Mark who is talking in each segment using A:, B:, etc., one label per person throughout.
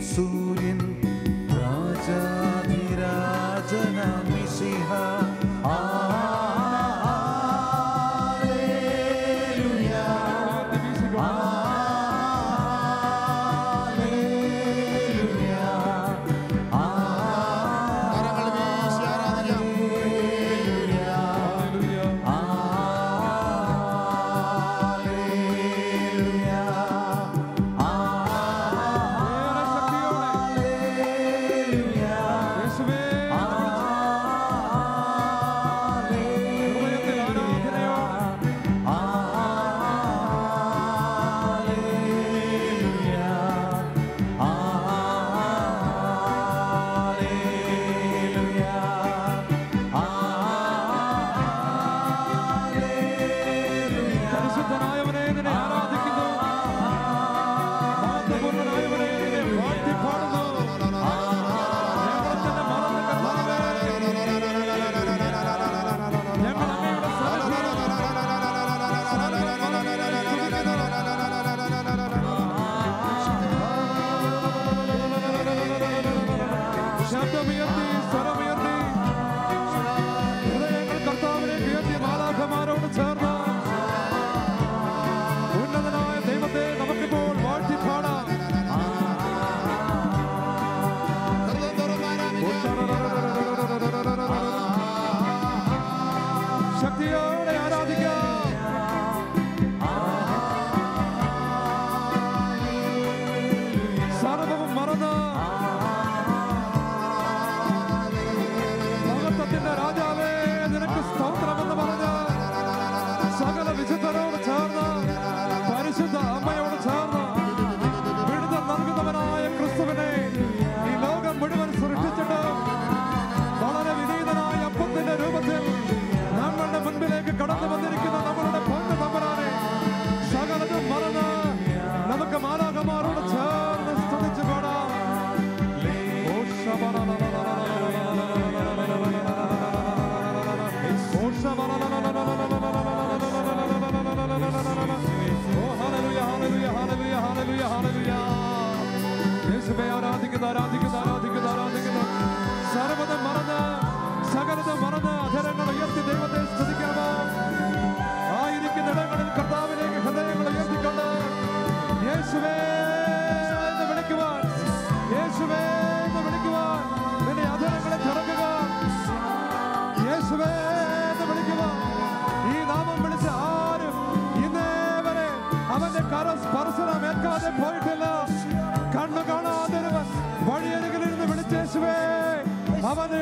A: സൂര്യൻ രാജാധിരാജന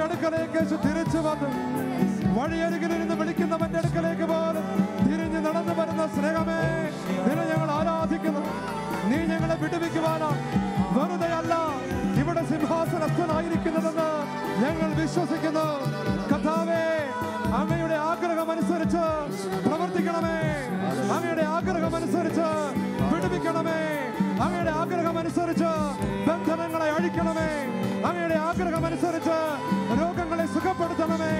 A: അടുക്കലേക്ക് യേശു തിരിച്ചു വന്നു. വഴിയരികിലിരുന്ന് വിളിക്കുന്നവന്റെ അടുക്കലേക്ക് പോലും തിരിഞ്ഞു നടന്നു വരുന്ന സ്നേഹമേ, നിന്നെ ഞങ്ങൾ ആരാധിക്കുന്നു. നീ ഞങ്ങളെ വിടുവിക്കുവാനാണ്, വെറുതെ അല്ല ഇവിടെ സിംഹാസനസ്ഥനായിരിക്കുന്നതെന്ന് ഞങ്ങൾ വിശ്വസിക്കുന്നു. കർത്താവേ, അങ്ങയുടെ ആഗ്രഹമനുസരിച്ച് പ്രവർത്തിക്കണമേ. അങ്ങയുടെ ആഗ്രഹമനുസരിച്ച് വിടുവിക്കണമേ. അങ്ങയുടെ ആഗ്രഹമനുസരിച്ച് ബന്ധനങ്ങളെ അഴിക്കണമേ. അങ്ങയുടെ ആഗ്രഹമനുസരിച്ച് രോഗങ്ങളെ സുഖപ്പെടുത്തണമേ.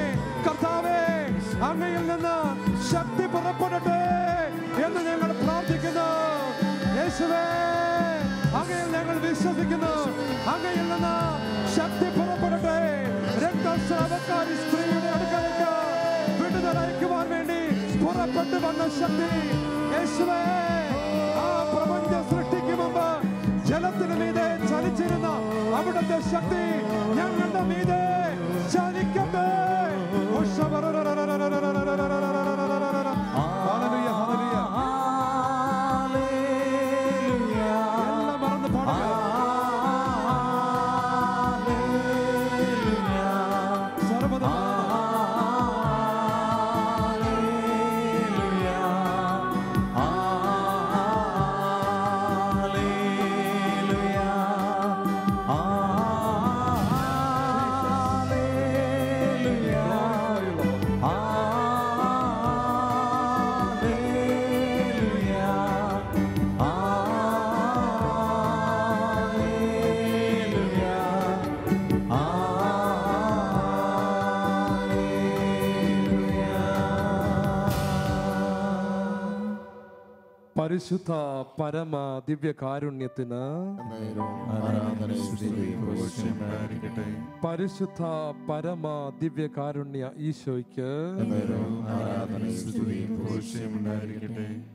A: കർത്താവേ, അങ്ങയിൽ നിന്ന് ശക്തി പുറപ്പെടട്ടെ എന്ന് ഞങ്ങൾ പ്രാർത്ഥിക്കുന്നു. യേശുവേ, അങ്ങയിൽ ഞങ്ങൾ വിശ്വസിക്കുന്നു. അങ്ങയിൽ നിന്ന് ശക്തി പുറപ്പെടട്ടെ. രക്തസ്രാവക്കാരി സ്ത്രീയുടെ അടുക്കലേക്ക് വിടുതൽ അയക്കുവാൻ വേണ്ടി പുറപ്പെട്ടു വന്ന ശക്തി യേശുവേ, ആ പ്രപഞ്ച സൃഷ്ടിക്ക് മുമ്പ് ജലത്തിന് മീതെ ചലിച്ചിരുന്ന അവിടുത്തെ ശക്തി ഞങ്ങളുടെ മീതെ ചലിക്കട്ടെ. എല്ലാം മറന്ന് പാടുക. സർവ്വതും പരിശുദ്ധ പരമ ദിവ്യകാരുണ്യത്തിന് പരിശുദ്ധ പരമ ദിവ്യകാരുണ്യ ഈശോയ്ക്ക്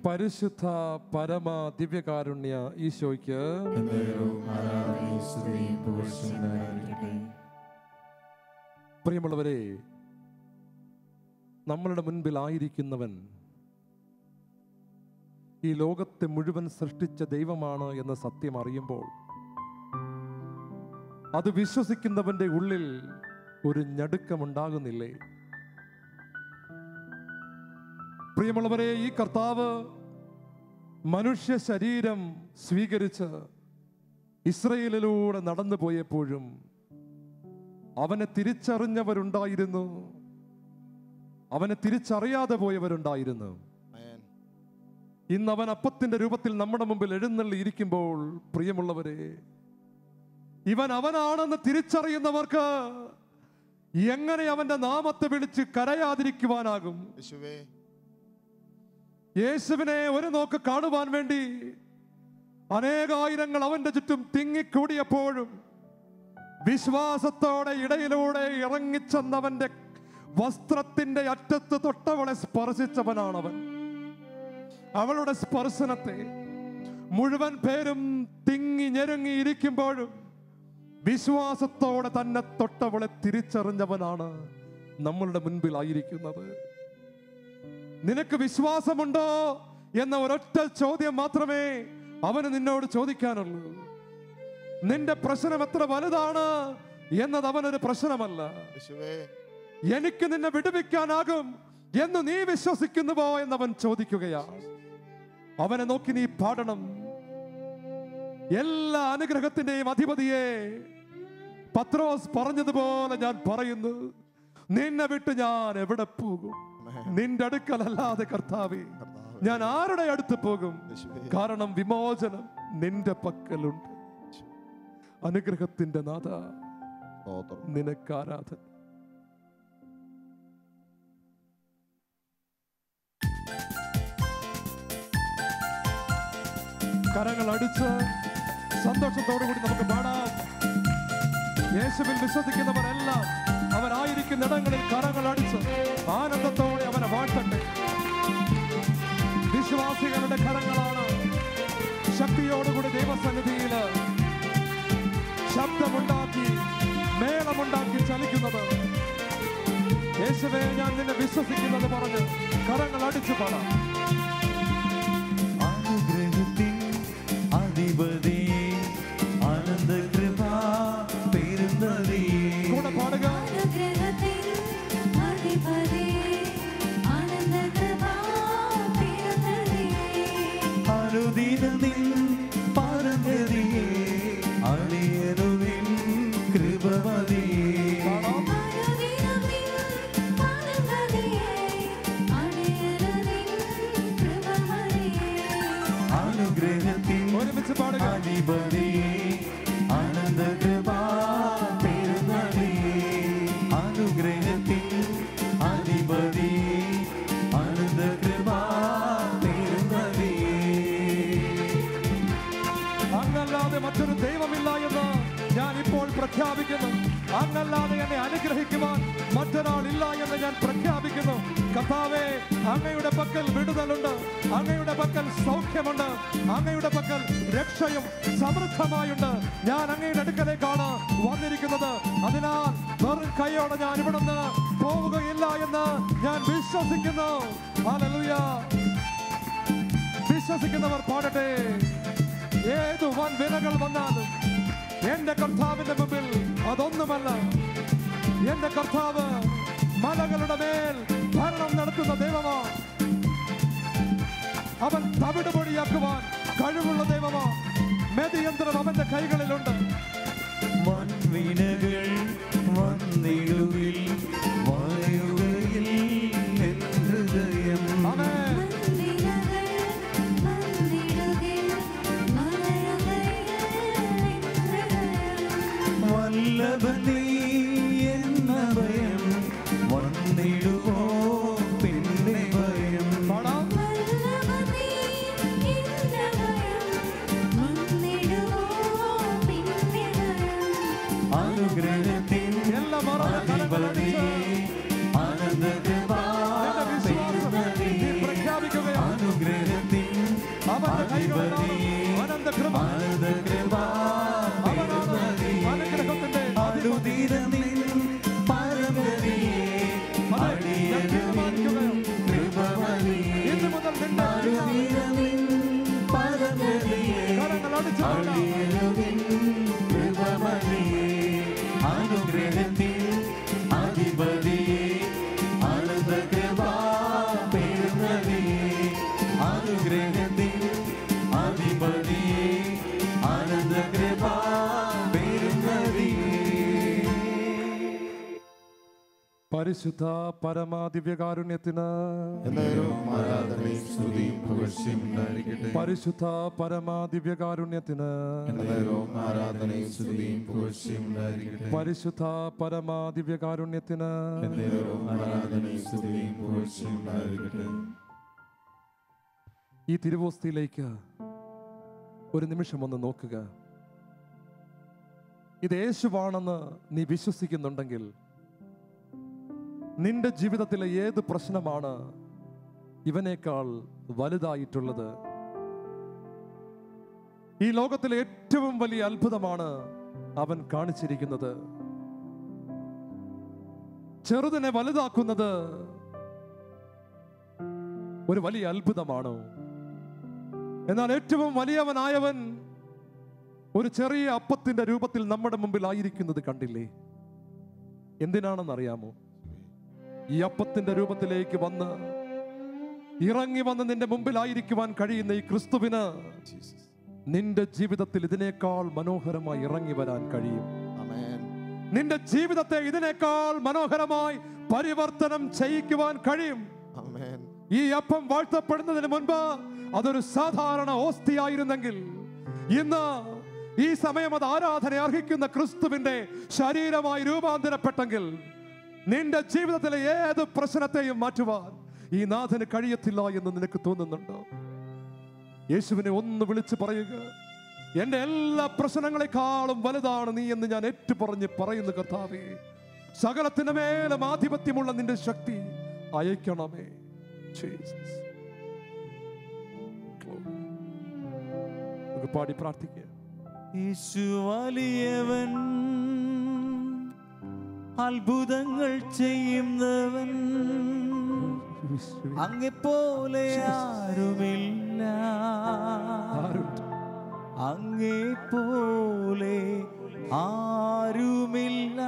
A: പരിശുദ്ധ പരമ ദിവ്യകാരുണ്യ ഈശോയ്ക്ക് പ്രിയമുള്ളവരെ, നമ്മളുടെ മുൻപിലായിരിക്കുന്നവൻ ഈ ലോകത്തെ മുഴുവൻ സൃഷ്ടിച്ച ദൈവമാണ് എന്ന സത്യം അറിയുമ്പോൾ അത് വിശ്വസിക്കുന്നവന്റെ ഉള്ളിൽ ഒരു ഞടുക്കമുണ്ടാകുന്നില്ലേ? പ്രിയമുള്ളവരെ, ഈ കർത്താവ് മനുഷ്യ ശരീരം സ്വീകരിച്ച് ഇസ്രയേലിലൂടെ നടന്നു പോയപ്പോഴും അവനെ തിരിച്ചറിഞ്ഞവരുണ്ടായിരുന്നു, അവനെ തിരിച്ചറിയാതെ പോയവരുണ്ടായിരുന്നു. ഇന്ന് അവൻ അപ്പത്തിന്റെ രൂപത്തിൽ നമ്മുടെ മുമ്പിൽ എഴുന്നള്ളി ഇരിക്കുമ്പോൾ പ്രിയമുള്ളവരെ, ഇവൻ അവനാണെന്ന് തിരിച്ചറിയുന്നവർക്ക് എങ്ങനെ അവന്റെ നാമത്തെ വിളിച്ച് കരയാതിരിക്കുവാനാകും? യേശുവിനെ ഒരു നോക്ക് കാണുവാൻ വേണ്ടി അനേകായിരങ്ങൾ അവന്റെ ചുറ്റും തിങ്ങിക്കൂടിയപ്പോഴും വിശ്വാസത്തോടെ ഇടയിലൂടെ ഇറങ്ങിച്ചെന്നവന്റെ വസ്ത്രത്തിന്റെ അറ്റത്ത് തൊട്ടവളെ സ്പർശിച്ചവനാണവൻ. അവളുടെ സ്പർശനത്തെ മുഴുവൻ പേരും തിങ്ങി ഞെരുങ്ങിയിരിക്കുമ്പോഴും വിശ്വാസത്തോടെ തന്നെ തൊട്ടവളെ തിരിച്ചറിഞ്ഞവനാണ് നമ്മളുടെ മുൻപിലായിരിക്കുന്നത്. നിനക്ക് വിശ്വാസമുണ്ടോ എന്ന ഒരൊറ്റ ചോദ്യം മാത്രമേ അവന് നിന്നോട് ചോദിക്കാനുള്ളൂ. നിന്റെ പ്രശ്നം എത്ര വലുതാണ് എന്നത് അവനൊരു പ്രശ്നമല്ല. എനിക്ക് നിന്നെ വിടുവിക്കാനാകും എന്ന് നീ വിശ്വസിക്കുന്നുവോ എന്നവൻ ചോദിക്കുകയാണ്. അവനെ നോക്കി നീ പാടണം, എല്ലാ അനുഗ്രഹത്തിന്റെയും അധിപതിയെ. പത്രോസ് പറഞ്ഞതുപോലെ ഞാൻ പറയുന്നു, നിന്നെ വിട്ട് ഞാൻ എവിടെ പോകും? നിന്റെ അടുക്കലല്ലാതെ കർത്താവേ ഞാൻ ആരുടെ അടുത്ത് പോകും? കാരണം വിമോചനം നിന്റെ പക്കലുണ്ട്. അനുഗ്രഹത്തിന്റെ നാഥ, നിനക്ക് ആരാധന. കരങ്ങൾ അടിച്ച് സന്തോഷത്തോടുകൂടി നമുക്ക് പാടാം. യേശുവിൽ വിശ്വസിക്കുന്നവരെല്ലാം അവരായിരിക്കുന്ന ഇടങ്ങളിൽ കരങ്ങൾ അടിച്ച് ആനന്ദത്തോടെ അവനെ വാഴ്ത്തട്ടെ. വിശ്വാസികളുടെ കരങ്ങളാണ് ശക്തിയോടുകൂടി ദൈവസന്നിധിയിൽ ശബ്ദമുണ്ടാക്കി മേളമുണ്ടാക്കി ചലിക്കുന്നത്. യേശുവേ, ഞാൻ നിന്നെ വിശ്വസിക്കുന്നത് പറഞ്ഞ് കരങ്ങൾ അടിച്ചു പാടാം.
B: അധിപതി ആനന്ദ കൃപ പെരുന്നതേ
A: കൂടെ പാടുക. സഹിക്കുവാൻ മറ്റൊരാളില്ല എന്ന് ഞാൻ പ്രഖ്യാപിക്കുന്നു. കർത്താവേ, അങ്ങയുടെ പക്കൽ വിടുതലുണ്ട്, അങ്ങയുടെ പക്കൽ സൗഖ്യമുണ്ട്, അങ്ങയുടെ പക്കൽ രക്ഷയും സമൃദ്ധമായുണ്ട്. ഞാൻ അങ്ങയുടെ അടുക്കലേക്കാണ് വന്നിരിക്കുന്നത്. അതിനാൽ വെറും കൈയോടെ ഞാൻ ഇവിടുന്ന് പോവുകയില്ല എന്ന് ഞാൻ വിശ്വസിക്കുന്നു. ഹല്ലേലൂയ. വിശ്വസിക്കുന്നവർ പാടട്ടെ. ഏതു വൻ വിലകൾ വന്നാലും എന്റെ കർത്താവിന്റെ മുമ്പിൽ അതൊന്നുമല്ല. എന്റെ കർത്താവ് മലകളുടെ മേൽ ഭരണം നടത്തുന്ന ദൈവമാണ്. അവൻ തവിട് പൊടിയാക്കുവാൻ കഴിവുള്ള ദൈവമാണ്. മെതിയന്ത്രം അവന്റെ കൈകളിലുണ്ട്.
B: മൺവിനകൾ വന്നിടുകിൽ വായുകയിൽ ഹൃദയം വല്ലഭനീ എന്ന ഭയം വന്നിടുവോ പിന്നെ ഭയം അനുഗ്രഹത്തിൻ അധിപതി ആനന്ദകൃപാ അനുഗ്രഹത്തിൻ അധിപതി ആനന്ദകൃപാ അനുദിനനിൻ പരമഗതിയെ അടിയനുമിൻ കൃപമതിയെ അനുദിനനിൻ പരമഗതിയെ അടിയനുമിൻ കൃപമതിയെ അനുഗ്രഹത്തിൻ അധിപതിയെ ആനന്ദകൃപാ പെരുന്നതിയെ അനുഗ്രഹത്തിൻ അധിപതിയെ ആനന്ദകൃപാ
A: പരിശുദ്ധ പരമാദിവ്യകാരുണ്യത്തിന് പരിശുദ്ധ പരമാദിവ്യകാരുണ്യത്തിന് പരിശുദ്ധ പരമാദിവ്യകാരുണ്യത്തിന് ഈ തിരുവോസ്തിയിലേക്ക് ഒരു നിമിഷം ഒന്ന് നോക്കുക. ഇത് യേശുവാണെന്ന് നീ വിശ്വസിക്കുന്നുണ്ടെങ്കിൽ നിന്റെ ജീവിതത്തിലെ ഏത് പ്രശ്നമാണ് ഇവനേക്കാൾ വലുതായിട്ടുള്ളത്? ഈ ലോകത്തിലെ ഏറ്റവും വലിയ അത്ഭുതമാണ് അവൻ കാണിച്ചിരിക്കുന്നത്. ചെറുതിനെ വലുതാക്കുന്നത് ഒരു വലിയ അത്ഭുതമാണോ? എന്നാൽ ഏറ്റവും വലിയവനായവൻ ഒരു ചെറിയ അപ്പത്തിന്റെ രൂപത്തിൽ നമ്മുടെ മുമ്പിൽ ആയിരിക്കുന്നത് കണ്ടില്ലേ? എന്തിനാണെന്നറിയാമോ? ഈ അപ്പത്തിന്റെ രൂപത്തിലേക്ക് വന്ന് ഇറങ്ങി വന്ന് നിന്റെ മുമ്പിലായിരിക്കുവാൻ കഴിയുന്ന ഈ ക്രിസ്തുവിന് നിന്റെ ജീവിതത്തിൽ ഇതിനേക്കാൾ മനോഹരമായി ഇറങ്ങി വരാൻ കഴിയും. നിന്റെ ജീവിതത്തെ ഇതിനേക്കാൾ മനോഹരമായി പരിവർത്തനം ചെയ്യിക്കുവാൻ കഴിയും. ഈ അപ്പം വാഴ്ത്തപ്പെടുന്നതിന് മുൻപ് അതൊരു സാധാരണ ഓസ്തിയായിരുന്നെങ്കിൽ ഇന്ന് ഈ സമയം അത് ആരാധന അർഹിക്കുന്ന ക്രിസ്തുവിന്റെ ശരീരമായി രൂപാന്തരപ്പെട്ടെങ്കിൽ നിന്റെ ജീവിതത്തിലെ ഏത് പ്രശ്നത്തെയും മാറ്റുവാൻ ഈ നാഥന് കഴിയത്തില്ല എന്ന് നിനക്ക് തോന്നുന്നുണ്ടോ? യേശുവിനെ ഒന്ന് വിളിച്ച് പറയുക, എന്റെ എല്ലാ പ്രശ്നങ്ങളെക്കാളും വലുതാണ് നീ എന്ന് ഞാൻ ഏറ്റുപറഞ്ഞ് പറയുന്നു. കർത്താവേ, സകലത്തിന്റെ മേലും ആധിപത്യമുള്ള നിന്റെ ശക്തി അയക്കണമേ. പാടി പ്രാർത്ഥിക്കുക.
B: യേശു വലിയവൻ, അത്ഭുതങ്ങൾ ചെയ്യുന്നവൻ, അങ്ങെപ്പോലെ ആരുമില്ല, അങ്ങെപ്പോലെ ആരുമില്ല.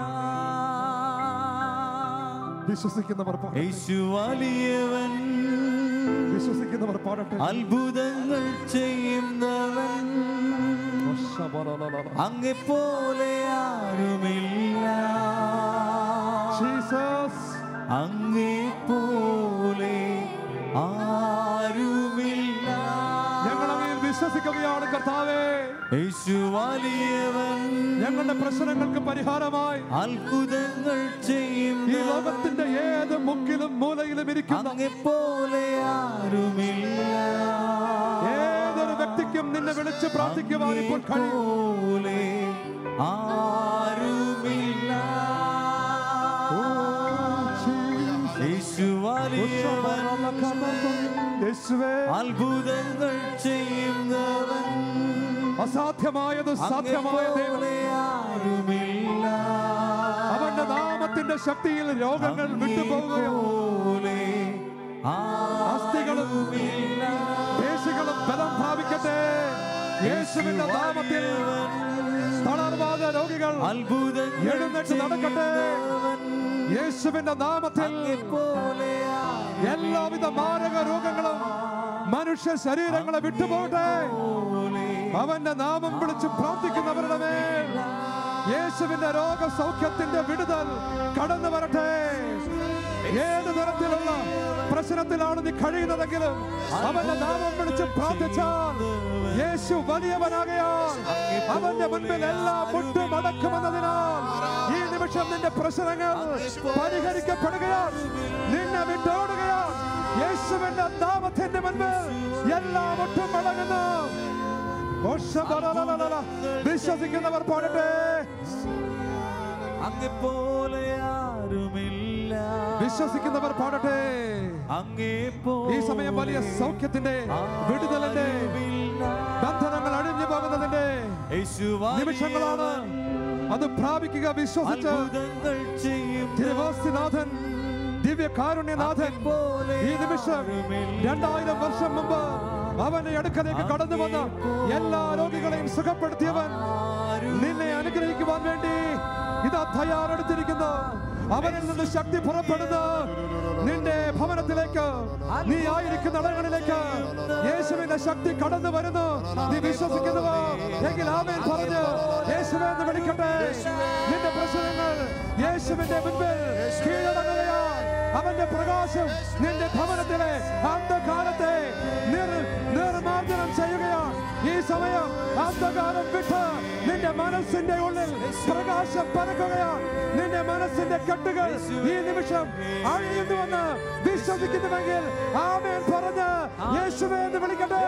A: വിശ്വസിക്കുന്നവർ
B: യേശു വലിയവൻ,
A: വിശ്വസിക്കുന്നവർ പാടട്ടെ.
B: അത്ഭുതങ്ങൾ ചെയ്യുന്നവൻ, അങ്ങെപ്പോലെ ആരുമില്ല, അങ്ങെപ്പോലെ ആരുമില്ല.
A: ഞങ്ങളങ്ങയിൽ വിശ്വസിക്കുകയാണ് കർത്താവേ.
B: യേശു വലിയവൻ,
A: ഞങ്ങളുടെ പ്രശ്നങ്ങൾക്ക് പരിഹാരമായി
B: അത്ഭുതങ്ങൾ ചെയ്യും
A: ഈ ലോകത്തിന്റെ ഏത് മുക്കിലും മൂലയിലും ഇരിക്കുന്ന
B: അങ്ങെപ്പോലെ ആരുമില്ല.
A: ഏതൊരു വ്യക്തിക്കും നിന്നെ വിളിച്ച് പ്രാർത്ഥിക്കുവാൻ ഇപ്പോൾ കഴിയും.
B: ആരുമില്ല. വലിയവൻ
A: യേശുവേ
B: അത്ഭുതങ്ങൾ ചെയ്യുന്നവൻ
A: അസാധ്യമായത് സാധ്യമായ ദൈവം
B: ആരുമില്ല
A: അവന്റെ നാമത്തിന്റെ ശക്തിയിൽ രോഗങ്ങൾ വിട്ടുപോകുകയും അസ്ഥികളും പേശികളും ബലം പ്രാപിക്കട്ടെ യേശുവിന്റെ നാമത്തിൽ തളർവാദ രോഗികൾ എഴുന്നേറ്റ് നടക്കട്ടെ യേശുവിന്റെ നാമത്തിൽ എല്ലാവിധ മാരക രോഗങ്ങളും മനുഷ്യ ശരീരങ്ങളെ വിട്ടുപോകട്ടെ അവന്റെ നാമം വിളിച്ച് പ്രാർത്ഥിക്കുന്നവരുടെ മേൽ യേശുവിന്റെ രോഗസൗഖ്യത്തിന്റെ വിടുതൽ കടന്നു വരട്ടെ ഏത് തരത്തിലുള്ള പ്രശ്നത്തിലാണ് നീ കഴിയുന്നതെങ്കിലും അവന്റെ നാമം വിളിച്ച് പ്രാർത്ഥിച്ചാൽ യേശു വലിയവനാകയാൽ അവന്റെ മുൻപിൽ എല്ലാം മുട്ടുമടക്കുമെന്നതിനാൽ ഈ നിമിഷം നിന്റെ പ്രശ്നങ്ങൾ പരിഹരിക്കപ്പെടുകയാൽ നിന്നെ വിട്ടോടുകയാൽ യേശുവിന്റെ നാമത്തിന്റെ മുൻപിൽ എല്ലാം മുട്ടുമടങ്ങുന്നു. വിശ്വസിക്കുന്നവർ പാടട്ടെ.
B: അങ്ങെപ്പോലെ ആരുമില്ല.
A: വിശ്വസിക്കുന്നവർ പാടട്ടെ. ഈ സമയം വലിയ സൗഖ്യത്തിന്റെ വിടുതലിന്റെ ബന്ധനങ്ങൾ അഴിഞ്ഞു പോകുന്നതിന്റെ നിമിഷങ്ങളാണ്. അത് പ്രാപിക്കുക. വിശ്വസിച്ച് തിരുവോസ്തിനാഥൻ ദിവ്യകാരുണ്യനാഥൻ ഈ നിമിഷം 2000 വർഷം മുമ്പ് അവന്റെ അടുക്കലേക്ക് കടന്നു വന്ന എല്ലാ രോഗികളെയും സുഖപ്പെടുത്തിയവൻ നിന്നെ അനുഗ്രഹിക്കുവാൻ വേണ്ടി ഇതാ തയ്യാറെടുത്തിരിക്കുന്നു. അവനിൽ നിന്ന് ശക്തി പുറപ്പെടുന്നു. നിന്റെ ഭവനത്തിലേക്ക്, നീ ആയിരിക്കുന്ന ഇടങ്ങളിലേക്ക് യേശുവിന്റെ ശക്തി കടന്നു വരുന്നു. നീ വിശ്വസിക്കുന്നുവോ എങ്കിൽ ആമേൻ പറഞ്ഞ് യേശുവേ എന്ന് വിളിക്കട്ടെ. നിന്റെ പ്രശ്നങ്ങൾ യേശുവിന്റെ മുൻപിൽ കീഴടങ്ങുകയാണ്. അവന്റെ പ്രകാശം നിന്റെ ഭവനത്തിലെ അന്ധകാരത്തെ നിർമാർജനം ചെയ്യുകയാണ്. ഈ സമയം അന്ധകാരം വിട്ട് നിന്റെ മനസ്സിന്റെ ഉള്ളിൽ പ്രകാശം പരക്കുകയാണ്. നിന്റെ മനസ്സിന്റെ കെട്ടുകൾ ഈ നിമിഷം അഴിയുന്നുവെന്ന് വിശ്വസിക്കുന്നുവെങ്കിൽ ആമേൻ പറഞ്ഞ് യേശുവേ എന്ന് വിളിക്കട്ടെ.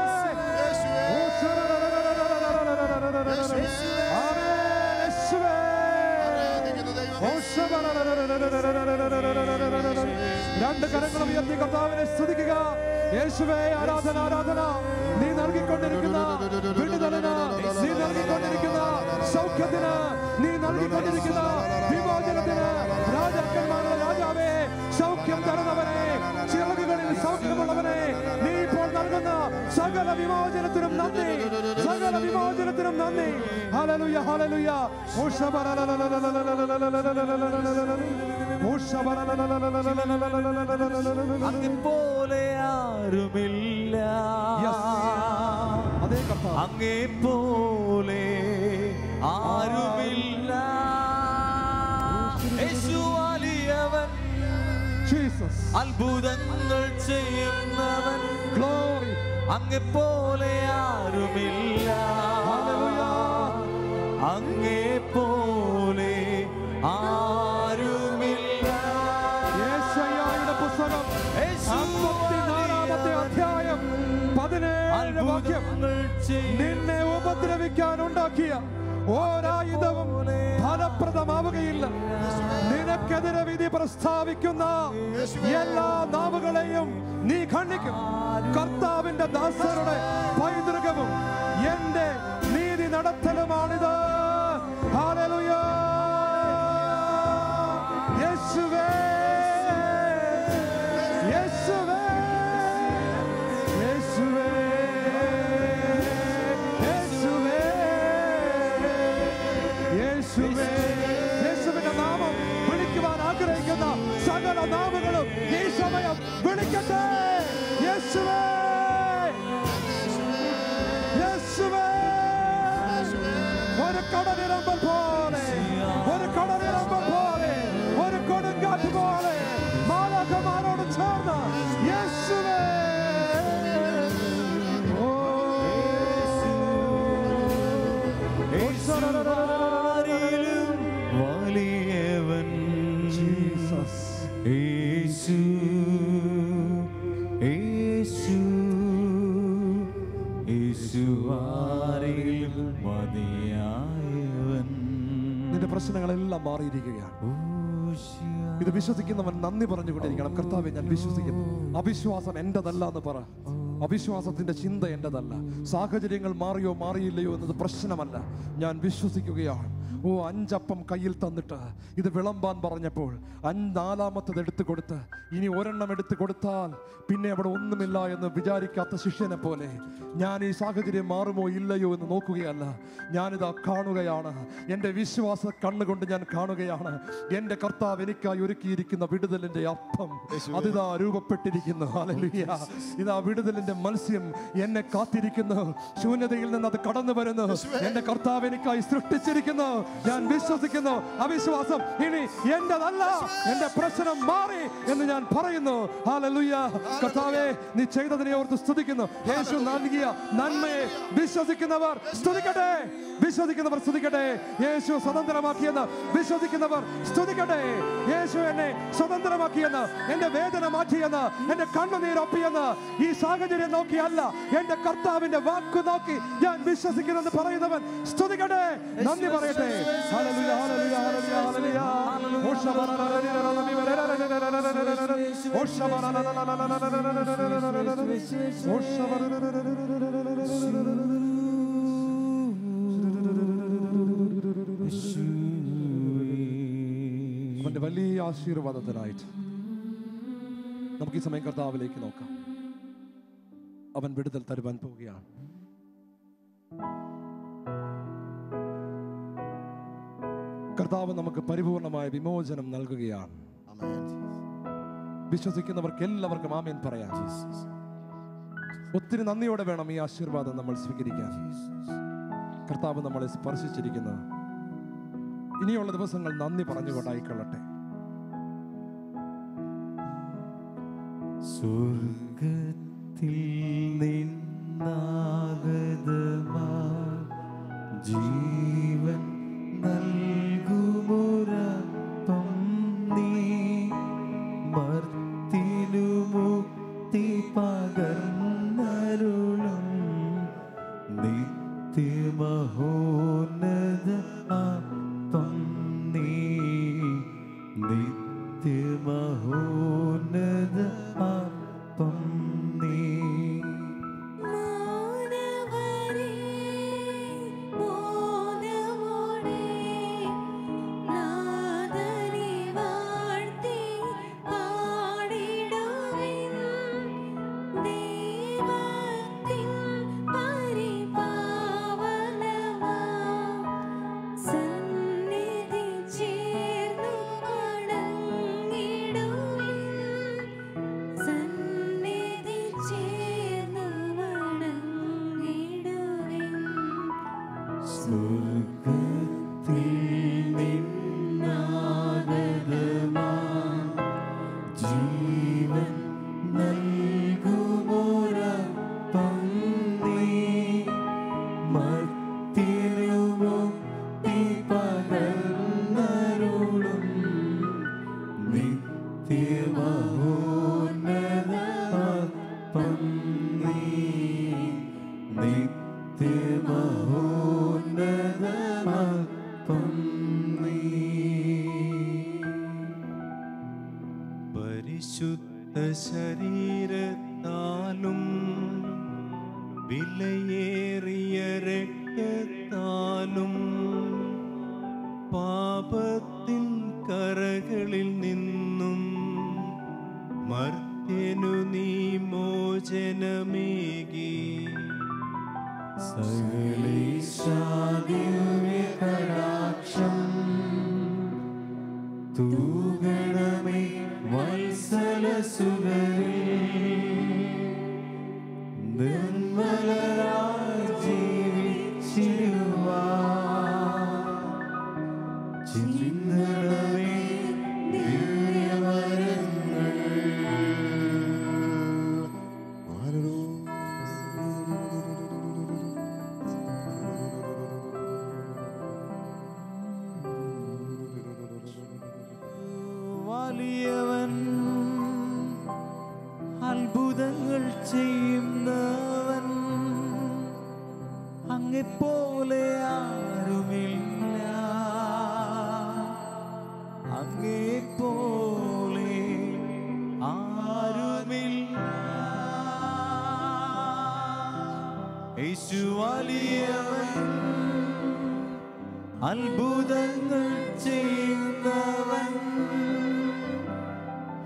A: രണ്ട് കരങ്ങളും ഉയർത്തി കർത്താവിനെ സ്തുതിക്കുക. യേശുവേ ആരാധന, ആരാധന. നീ നൽകിക്കൊണ്ടിരിക്കുന്ന വിടുതലിന്, നീ നൽകിക്കൊണ്ടിരിക്കുന്ന സൗഖ്യത്തിന്, നീ നൽകിക്കൊണ്ടിരിക്കുന്ന വിമോചനത്തിന്, രാജാക്കന്മാരുടെ രാജാവേ, സൗഖ്യം തരുന്നവനെ, ചിറകുകളിൽ സൗഖ്യമുള്ളവനെ, നീ ഇപ്പോൾ നൽകുന്ന സകല വിമോചനത്തിനും നന്ദി, സകല വിമോചനത്തിനും നന്ദി. Hallelujah, hallelujah.
B: അങ്ങെപ്പോലെ ആരുമില്ല. അങ്ങെപ്പോലെ ആരുമില്ല. യേശു വലിയവൻ, അത്ഭുതങ്ങൾ ചെയ്യുന്നവൻ. അങ്ങെപ്പോലെ ആരുമില്ല. അങ്ങെപ്പോലെ ആരുമില്ല.
A: യേശയ്യായുടെ പുസ്തകം 54-ാമത്തെ അധ്യായം 17 വാക്യം. നിന്നെ ഉപദ്രവിക്കാൻ ഉണ്ടാക്കിയ ഒരായുധവും ഫലപ്രദമാവുകയില്ല. നിനക്കെതിരെ വിധി പ്രസ്താവിക്കുന്ന എല്ലാ നാവുകളെയും നീ ഖണ്ഡിക്കും. കർത്താവിന്റെ ദാസരുടെ പൈതൃകവും എന്റെ നീതി നടത്തലുമാണിത്. ഹല്ലേലൂയ. യേശുവേ, യേശുവേ, യേശുവേ, യേശുവേ, യേശുവേ. യേശുവിന്റെ നാമം വിളിക്കുവാൻ ആഗ്രഹിക്കുന്ന സകല നാമങ്ങളും ഈ സമയം വിളിക്കട്ടെ. യേശുവേ, യേശുവേ. ഒരു കടലിരമ്പൽ പോലെ, ഒരു കടലിരമ്പൽ പോലെ, ഒരു കൊടുങ്കാറ്റ് പോലെ മാലാഖമാരോട് ചേർന്ന് യേശുവേ.
B: വലിയവൻ യേശു, യേശു, യേശു ആരിലും മതിയായവൻ.
A: നിന്റെ പ്രശ്നങ്ങളെല്ലാം മാറിയിരിക്കുകയാണ്. ഇത് വിശ്വസിക്കുന്നവൻ നന്ദി പറഞ്ഞുകൊണ്ടിരിക്കണം. കർത്താവെ, ഞാൻ വിശ്വസിക്കുന്നു. അവിശ്വാസം എന്റേതല്ല എന്ന് പറ. അവിശ്വാസത്തിന്റെ ചിന്ത എന്റേതല്ല. സാഹചര്യങ്ങൾ മാറിയോ മാറിയില്ലയോ എന്നത് പ്രശ്നമല്ല. ഞാൻ വിശ്വസിക്കുകയാണ്. 5 അപ്പം കയ്യിൽ തന്നിട്ട് ഇത് വിളമ്പാൻ പറഞ്ഞപ്പോൾ 4-ാമത്തത് എടുത്തു കൊടുത്ത് ഇനി 1 എടുത്തു കൊടുത്താൽ പിന്നെ അവിടെ ഒന്നുമില്ല എന്ന് വിചാരിക്കാത്ത ശിഷ്യനെ പോലെ ഞാൻ ഈ സാഹചര്യം മാറുമോ ഇല്ലയോ എന്ന് നോക്കുകയല്ല. ഞാനിതാ കാണുകയാണ്. എൻ്റെ വിശ്വാസ കണ്ണുകൊണ്ട് ഞാൻ കാണുകയാണ്. എൻ്റെ കർത്താവ് എനിക്കായി ഒരുക്കിയിരിക്കുന്ന വിടുതലിൻ്റെ അപ്പം അതിതാ രൂപപ്പെട്ടിരിക്കുന്നു. ഹല്ലേലൂയ. ഇതാ വിടുതലിൻ്റെ മത്സ്യം എന്നെ കാത്തിരിക്കുന്നു. ശൂന്യതയിൽ നിന്ന് അത് കടന്നു വരുന്നു. എൻ്റെ കർത്താവ് എനിക്കായി സൃഷ്ടിച്ചിരിക്കുന്നു. ഞാൻ വിശ്വസിക്കുന്നു. അവിശ്വാസം ഇനി എന്റേതല്ല. എന്റെ പ്രശ്നം മാറി എന്ന് ഞാൻ പറയുന്നു. ഹല്ലേലൂയ. കർത്താവേ, നീ ചെയ്തതിനെ ഓർത്ത് സ്തുതിക്കുന്നു. യേശു നൽകിയ നന്മയെ വിശ്വസിക്കുന്നവർ സ്തുതിക്കട്ടെ. വിശ്വസിക്കുന്നവർ സ്തുതിക്കട്ടെ. യേശു സ്വതന്ത്രമാക്കിയെന്ന് വിശ്വസിക്കുന്നവർ സ്തുതിക്കട്ടെ. യേശു എന്നെ സ്വതന്ത്രമാക്കിയെന്ന്, എന്റെ വേദന മാറ്റിയെന്ന്, എന്റെ കണ്ണുനീരൊപ്പിയെന്ന് ഈ സാഹചര്യം നോക്കിയല്ല, എന്റെ കർത്താവിന്റെ വാക്കു നോക്കി ഞാൻ വിശ്വസിക്കുന്നെന്ന് പറയുന്നവൻ സ്തുതിക്കട്ടെ. നന്ദി പറയട്ടെ. ഹല്ലേലൂയ, ഹല്ലേലൂയ, ഹല്ലേലൂയ, അവന്റെ വലിയ ആശീർവാദത്തിനായിട്ട് നമുക്ക് ഈ സമയം കർത്താവിലേക്ക് നോക്കാം. അവൻ വിടുതൽ തരുവാൻ പോവുകയാണ്. കർത്താവ് നമുക്ക് പരിപൂർണമായ വിമോചനം നൽകുകയാണ്. വിശ്വസിക്കുന്നവർക്ക് എല്ലാവർക്കും ആമേൻ പറയാം. ഒത്തിരി നന്ദിയോടെ വേണം ഈ ആശീർവാദം നമ്മൾ സ്വീകരിക്കാൻ. കർത്താവ് നമ്മളെ സ്പർശിച്ചിരിക്കുന്നു. ഇനിയുള്ള ദിവസങ്ങൾ നന്ദി പറഞ്ഞുകൊണ്ടായിക്കൊള്ളട്ടെ.
B: സ്വർഗത്തിൽ നിന്നാഗതമാ ജീവൻ നൽകുമൊരപ്പം നീ മർത്തിനു മുക്തി പകർന്നരുളും നിത്യമഹോന്നത അപ്പം നീ നിത്യമഹോന്നത അപ്പം നീ പരിശുദ്ധ ശരീരത്താലും വിലയേറിയ രക്തത്താലും പാപത്തിൻ കറകളിൽ നിന്നും മർത്യനു നീ മോചനമേകി സകലേശാദിവ്യകടാക്ഷം തൂഗണമേ വത്സലസുതരേ നിർമ്മലരായി ജീവിച്ചിടുവാൻ ചിന്തണമേ ദിവ്യവരങ്ങൾ. വലിയവൻ യേശു വലിയവൻ, അത്ഭുതങ്ങൾ ചെയ്യുന്നവൻ,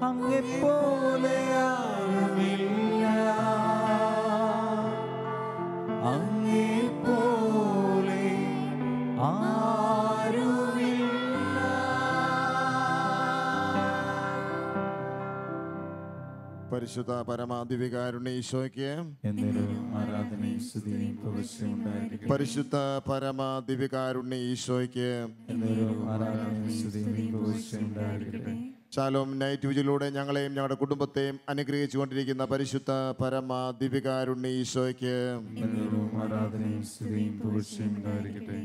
B: അങ്ങെപ്പോലെ ആരുമില്ല, അങ്ങെപ്പോലെ ആരുമില്ല.
C: പരിശുദ്ധ പരമാധികാരുണ്യ ഈശോയ്ക്ക്
B: ആരാധനയും സ്തുതിയും പുകഴ്ചയും ഉണ്ടായിരിക്കട്ടെ.
C: പരിശുദ്ധ പരമാധികാരുണ്യ ഈശോയ്ക്ക്
B: ആരാധനയും സ്തുതിയും പുകഴ്ചയും ഉണ്ടായിരിക്കട്ടെ.
C: ശാലോം നൈറ്റ് വിജിലൂടെ ഞങ്ങളെയും ഞങ്ങളുടെ കുടുംബത്തെയും അനുഗ്രഹിച്ചുകൊണ്ടിരിക്കുന്ന പരിശുദ്ധ പരമാധികാരുണ്യ ഈശോയ്ക്ക്
B: ആരാധനയും സ്തുതിയും പുകഴ്ചയും ഉണ്ടായിരിക്കട്ടെ.